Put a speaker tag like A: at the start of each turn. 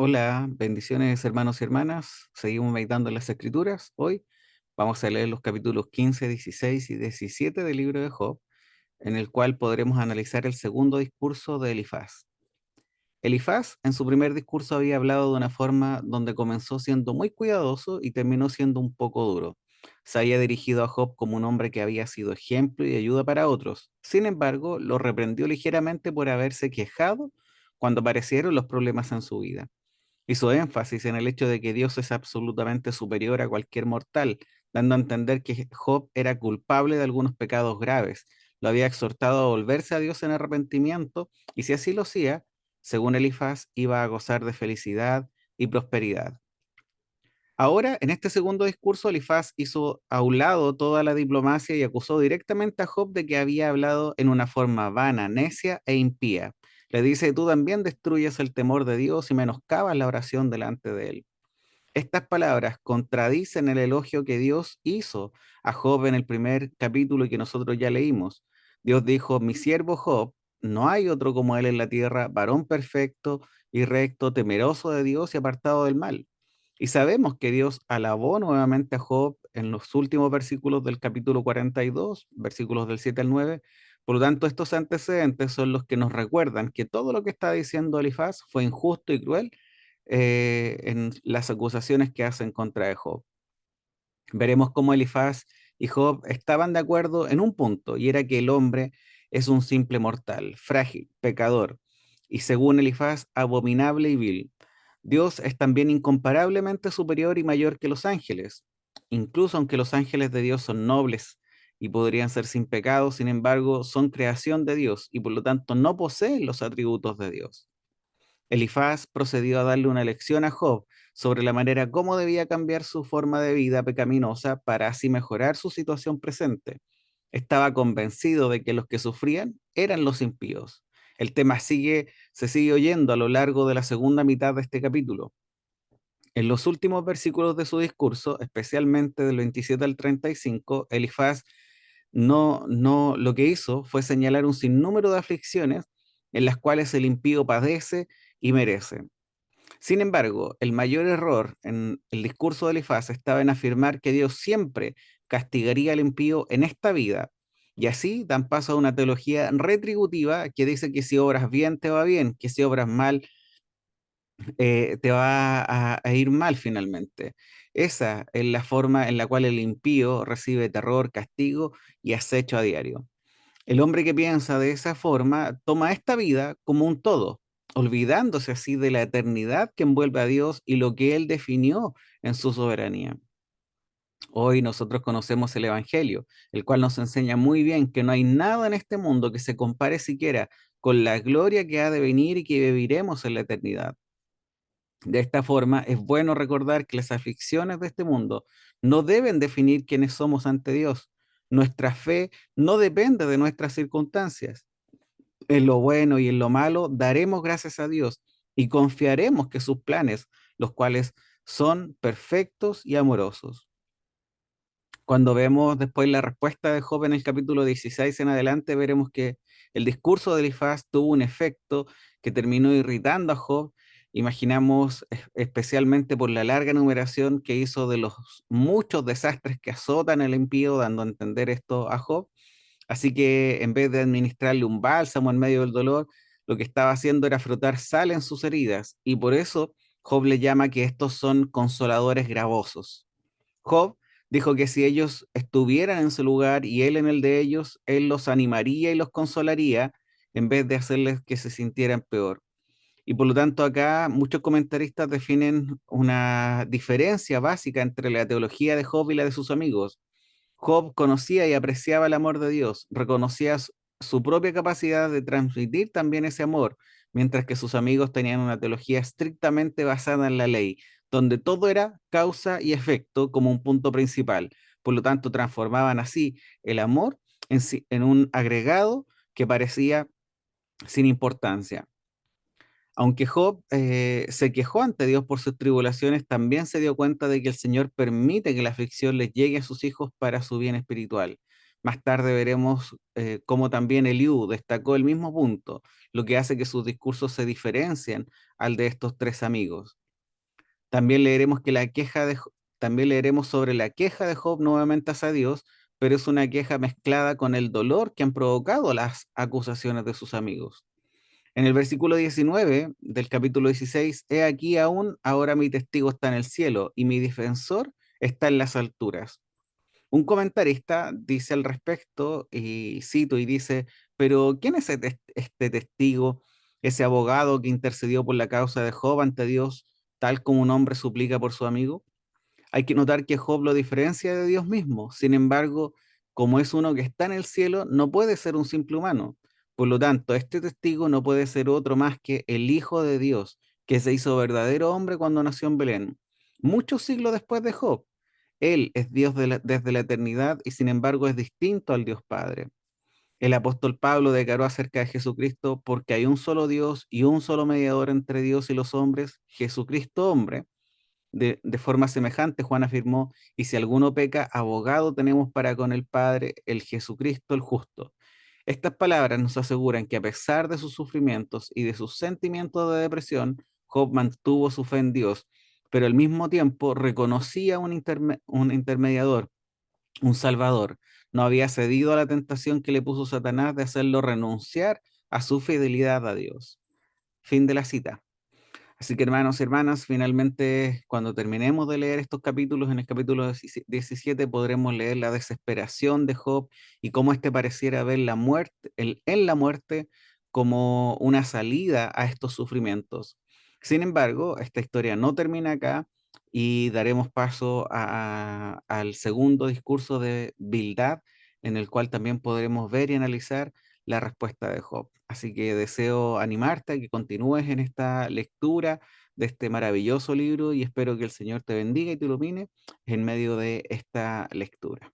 A: Hola, bendiciones hermanos y hermanas. Seguimos meditando en las Escrituras. Hoy vamos a leer los capítulos 15, 16 y 17 del libro de Job, en el cual podremos analizar el segundo discurso de Elifaz. Elifaz en su primer discurso había hablado de una forma donde comenzó siendo muy cuidadoso y terminó siendo un poco duro. Se había dirigido a Job como un hombre que había sido ejemplo y ayuda para otros. Sin embargo, lo reprendió ligeramente por haberse quejado cuando aparecieron los problemas en su vida. Hizo énfasis en el hecho de que Dios es absolutamente superior a cualquier mortal, dando a entender que Job era culpable de algunos pecados graves. Lo había exhortado a volverse a Dios en arrepentimiento, y si así lo hacía, según Elifaz, iba a gozar de felicidad y prosperidad. Ahora, en este segundo discurso, Elifaz hizo a un lado toda la diplomacia y acusó directamente a Job de que había hablado en una forma vana, necia e impía. Le dice: tú también destruyes el temor de Dios y menoscabas la oración delante de él. Estas palabras contradicen el elogio que Dios hizo a Job en el primer capítulo y que nosotros ya leímos. Dios dijo: mi siervo Job, no hay otro como él en la tierra, varón perfecto y recto, temeroso de Dios y apartado del mal. Y sabemos que Dios alabó nuevamente a Job en los últimos versículos del capítulo 42, versículos del 7 al 9. Por lo tanto, estos antecedentes son los que nos recuerdan que todo lo que está diciendo Elifaz fue injusto y cruel en las acusaciones que hacen contra de Job. Veremos cómo Elifaz y Job estaban de acuerdo en un punto, y era que el hombre es un simple mortal, frágil, pecador, y según Elifaz, abominable y vil. Dios es también incomparablemente superior y mayor que los ángeles. Incluso aunque los ángeles de Dios son nobles y podrían ser sin pecado, sin embargo, son creación de Dios y por lo tanto no poseen los atributos de Dios. Elifaz procedió a darle una lección a Job sobre la manera cómo debía cambiar su forma de vida pecaminosa para así mejorar su situación presente. Estaba convencido de que los que sufrían eran los impíos. El tema se sigue oyendo a lo largo de la segunda mitad de este capítulo. En los últimos versículos de su discurso, especialmente del 27 al 35, Elifaz lo que hizo fue señalar un sinnúmero de aflicciones en las cuales el impío padece y merece. Sin embargo, el mayor error en el discurso de Elifaz estaba en afirmar que Dios siempre castigaría al impío en esta vida. Y así dan paso a una teología retributiva que dice que si obras bien te va bien, que si obras mal te va a ir mal finalmente. Esa es la forma en la cual el impío recibe terror, castigo y acecho a diario. El hombre que piensa de esa forma toma esta vida como un todo, olvidándose así de la eternidad que envuelve a Dios y lo que Él definió en su soberanía. Hoy nosotros conocemos el Evangelio, el cual nos enseña muy bien que no hay nada en este mundo que se compare siquiera con la gloria que ha de venir y que viviremos en la eternidad. De esta forma, es bueno recordar que las aflicciones de este mundo no deben definir quiénes somos ante Dios. Nuestra fe no depende de nuestras circunstancias. En lo bueno y en lo malo daremos gracias a Dios y confiaremos que sus planes, los cuales son perfectos y amorosos. Cuando vemos después la respuesta de Job en el capítulo 16 en adelante, veremos que el discurso de Elifaz tuvo un efecto que terminó irritando a Job. Imaginamos especialmente por la larga enumeración que hizo de los muchos desastres que azotan al impío, dando a entender esto a Job. Así que en vez de administrarle un bálsamo en medio del dolor, lo que estaba haciendo era frotar sal en sus heridas. Y por eso Job le llama que estos son consoladores gravosos. Job dijo que si ellos estuvieran en su lugar y él en el de ellos, él los animaría y los consolaría en vez de hacerles que se sintieran peor. Y por lo tanto acá muchos comentaristas definen una diferencia básica entre la teología de Job y la de sus amigos. Job conocía y apreciaba el amor de Dios, reconocía su propia capacidad de transmitir también ese amor, mientras que sus amigos tenían una teología estrictamente basada en la ley, donde todo era causa y efecto como un punto principal. Por lo tanto, transformaban así el amor en un agregado que parecía sin importancia. Aunque Job se quejó ante Dios por sus tribulaciones, también se dio cuenta de que el Señor permite que la aflicción les llegue a sus hijos para su bien espiritual. Más tarde veremos cómo también Eliú destacó el mismo punto, lo que hace que sus discursos se diferencien al de estos tres amigos. También leeremos que también leeremos sobre la queja de Job nuevamente hacia Dios, pero es una queja mezclada con el dolor que han provocado las acusaciones de sus amigos. En el versículo 19 del capítulo 16, he aquí aún, ahora mi testigo está en el cielo y mi defensor está en las alturas. Un comentarista dice al respecto, y cito y dice, pero ¿quién es este testigo, ese abogado que intercedió por la causa de Job ante Dios, tal como un hombre suplica por su amigo? Hay que notar que Job lo diferencia de Dios mismo. Sin embargo, como es uno que está en el cielo, no puede ser un simple humano. Por lo tanto, este testigo no puede ser otro más que el Hijo de Dios, que se hizo verdadero hombre cuando nació en Belén, muchos siglos después de Job. Él es Dios desde la eternidad y sin embargo es distinto al Dios Padre. El apóstol Pablo declaró acerca de Jesucristo, porque hay un solo Dios y un solo mediador entre Dios y los hombres, Jesucristo hombre. De forma semejante, Juan afirmó, y si alguno peca, abogado tenemos para con el Padre, el Jesucristo el justo. Estas palabras nos aseguran que a pesar de sus sufrimientos y de sus sentimientos de depresión, Job mantuvo su fe en Dios, pero al mismo tiempo reconocía un intermediador, un salvador. No había cedido a la tentación que le puso Satanás de hacerlo renunciar a su fidelidad a Dios. Fin de la cita. Así que hermanos y hermanas, finalmente cuando terminemos de leer estos capítulos, en el capítulo 17 podremos leer la desesperación de Job y cómo éste pareciera ver la muerte, en la muerte como una salida a estos sufrimientos. Sin embargo, esta historia no termina acá y daremos paso al segundo discurso de Bildad, en el cual también podremos ver y analizar la respuesta de Job. Así que deseo animarte a que continúes en esta lectura de este maravilloso libro y espero que el Señor te bendiga y te ilumine en medio de esta lectura.